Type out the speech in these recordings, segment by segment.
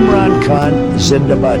Imran Khan Zindabad.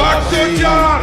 804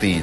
3,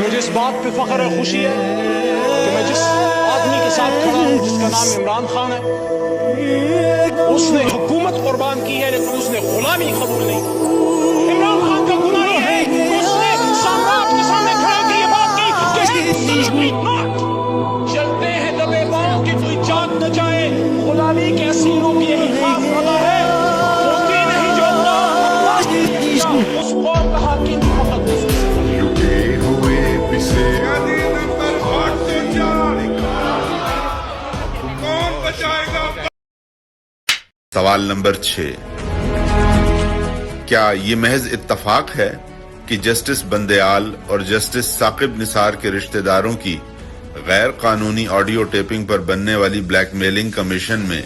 مجھے اس بات پہ فخر ہے، خوشی ہے کہ میں جس آدمی کے ساتھ کھڑا ہوں جس کا نام عمران خان ہے، اس نے حکومت قربان کی ہے لیکن اس نے غلامی قبول نہیں کی۔ عمران خان کا گناہ یہ ہے کہ اس نے سامراج کے سامنے کھڑے کے یہ بات کی کہ چلتے ہیں دبے پاؤں کہ کوئی جان نہ جائے، غلامی کے اسیروں کی یہی خاص وجہ ہے، ہوتی نہیں جو اللہ کی اس قوم کا حاکم مقدس لٹے ہوئے پسے گلی نمبر 804 کون بچائے گا؟ سوال نمبر 6، کیا یہ محض اتفاق ہے کہ جسٹس بندیال اور جسٹس ثاقب نثار کے رشتہ داروں کی غیر قانونی آڈیو ٹیپنگ پر بننے والی بلیک میلنگ کمیشن میں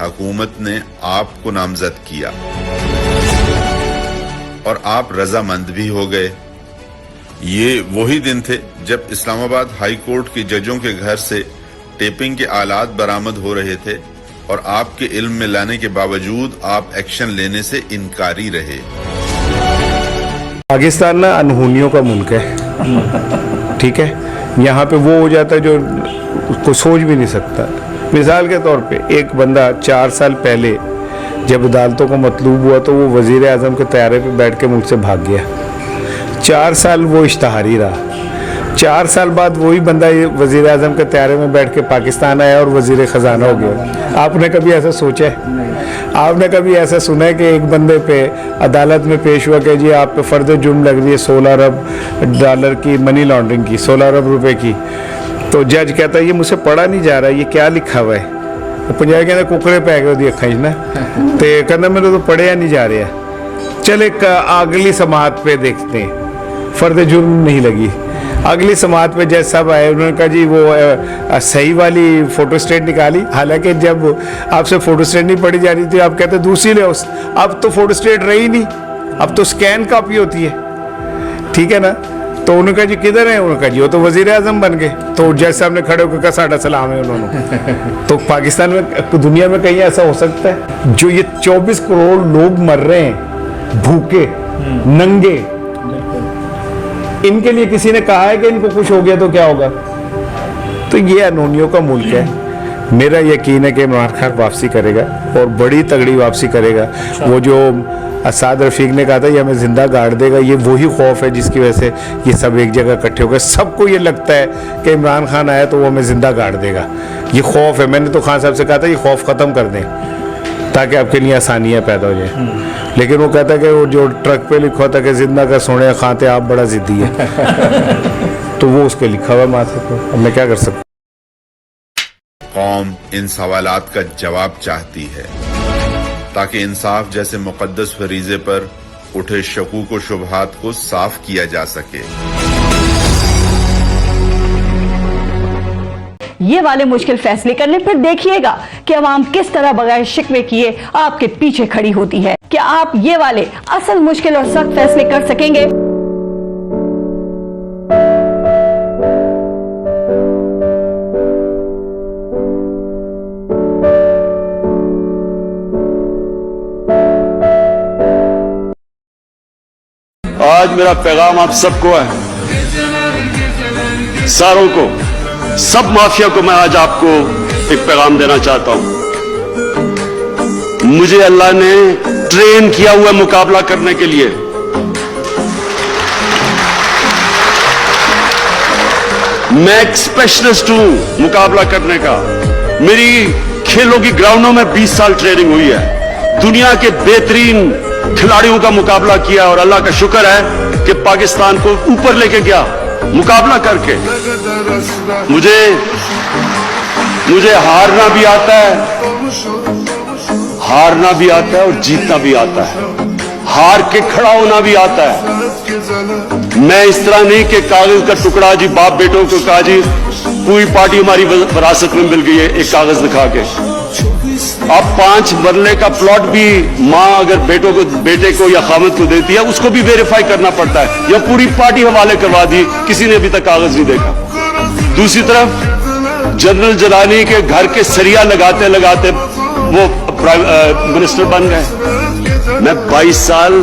حکومت نے آپ کو نامزد کیا اور آپ رضامند بھی ہو گئے؟ یہ وہی دن تھے جب اسلام آباد ہائی کورٹ کے ججوں کے گھر سے ٹیپنگ کے آلات برآمد ہو رہے تھے اور آپ کے علم میں لانے کے باوجود آپ ایکشن لینے سے انکاری رہے۔ پاکستان نا انہونیوں کا ملک ہے، ٹھیک ہے، یہاں پہ وہ ہو جاتا ہے جو کوئی سوچ بھی نہیں سکتا۔ مثال کے طور پہ ایک بندہ 4 سال پہلے جب عدالتوں کو مطلوب ہوا تو وہ وزیر اعظم کے طیارے پہ بیٹھ کے ملک سے بھاگ گیا، 4 سال وہ اشتہاری رہا، 4 سال بعد وہی بندہ وزیر اعظم کے طیارے میں بیٹھ کے پاکستان آیا اور وزیر خزانہ ہو گیا۔ آپ نے کبھی ایسا سوچا ہے؟ آپ نے کبھی ایسا سنا ہے کہ ایک بندے پہ عدالت میں پیش ہوا کہ جی آپ پہ فرد جرم لگ رہی ہے 16 ارب ڈالر کی منی لانڈرنگ کی، 16 ارب روپے کی، تو جج کہتا ہے یہ مجھ سے پڑھا نہیں جا رہا، یہ کیا لکھا ہوا ہے؟ پنجابی کہتے ہیں ککڑے پہ گئے دی اکھاں نا، تو کہنا میرے تو پڑھیا نہیں جا رہا۔ چلے اگلی سماعت پہ دیکھتے ہیں، فرد جرم نہیں لگی، اگلی سماعت پہ جج صاحب آئے، انہوں نے کہا جی وہ صحیح والی فوٹو اسٹیٹ نکالی، حالانکہ جب آپ سے فوٹو اسٹیٹ نہیں پڑھی جا رہی تھی آپ کہتے دوسری لے، اب تو فوٹو اسٹیٹ رہی نہیں، اب تو اسکین کاپی ہوتی ہے، ٹھیک ہے نا؟ تو انہوں نے کہا جی کدھر ہیں؟ انہوں نے کہا جی وہ تو وزیر اعظم بن گئے، تو جج صاحب نے کھڑے ہو کے کہا ساڈا سلام ہے انہوں نے۔ تو پاکستان میں دنیا میں کہیں ایسا ہو سکتا ہے؟ جو یہ 24 کروڑ لوگ مر رہے ہیں بھوکے ننگے، ان کے لیے کسی نے کہا ہے کہ ان کو کچھ ہو گیا تو کیا ہوگا؟ تو یہ انہونیوں کا ملک ہے۔ میرا یقین ہے کہ عمران خان واپسی کرے گا اور بڑی تگڑی واپسی کرے گا۔ وہ جو اسد رفیق نے کہا تھا یہ ہمیں زندہ گاڑ دے گا، یہ وہی خوف ہے جس کی وجہ سے یہ سب ایک جگہ اکٹھے ہو گئے۔ سب کو یہ لگتا ہے کہ عمران خان آیا تو وہ ہمیں زندہ گاڑ دے گا، یہ خوف ہے۔ میں نے تو خان صاحب سے کہا تھا یہ خوف ختم کر دیں تاکہ آپ کے لیے آسانیاں پیدا ہو جائیں، لیکن وہ کہتا ہے کہ وہ جو ٹرک پہ لکھا ہوتا ہے کہ زندہ کا سونے خانتے آپ بڑا ضدی ہے، تو وہ اس کے لکھا ہوا ماتھے پہ، اب میں کیا کر سکتا ہوں؟ قوم ان سوالات کا جواب چاہتی ہے تاکہ انصاف جیسے مقدس فریضے پر اٹھے شکوک و شبہات کو صاف کیا جا سکے۔ یہ والے مشکل فیصلے کرنے پھر دیکھیے گا کہ عوام کس طرح بغیر شکوے کیے آپ کے پیچھے کھڑی ہوتی ہے۔ کیا آپ یہ والے اصل مشکل اور سخت فیصلے کر سکیں گے؟ آج میرا پیغام آپ سب کو ہے، ساروں کو، سب مافیا کو میں آج آپ کو ایک پیغام دینا چاہتا ہوں۔ مجھے اللہ نے ٹرین کیا ہوا مقابلہ کرنے کے لیے، میں ایک اسپیشلسٹ ہوں مقابلہ کرنے کا۔ میری کھیلوں کی گراؤنڈوں میں 20 سال ٹریننگ ہوئی ہے، دنیا کے بہترین کھلاڑیوں کا مقابلہ کیا، اور اللہ کا شکر ہے کہ پاکستان کو اوپر لے کے گیا مقابلہ کر کے۔ مجھے ہارنا بھی آتا ہے اور جیتنا بھی آتا ہے، ہار کے کھڑا ہونا بھی آتا ہے۔ میں اس طرح نہیں کہ کاغذ کا ٹکڑا جی باپ بیٹوں کو کہا جی پوری پارٹی ہماری وراثت میں مل گئی ہے ایک کاغذ دکھا کے۔ اب 5 مرلے کا پلاٹ بھی ماں اگر بیٹے کو یا خامد کو دیتی ہے اس کو بھی ویریفائی کرنا پڑتا ہے، یا پوری پارٹی حوالے کروا دی، کسی نے ابھی تک کاغذ نہیں دیکھا۔ دوسری طرف جنرل جلانی کے گھر کے سریا لگاتے لگاتے وہ منسٹر بن گئے۔ میں 22 سال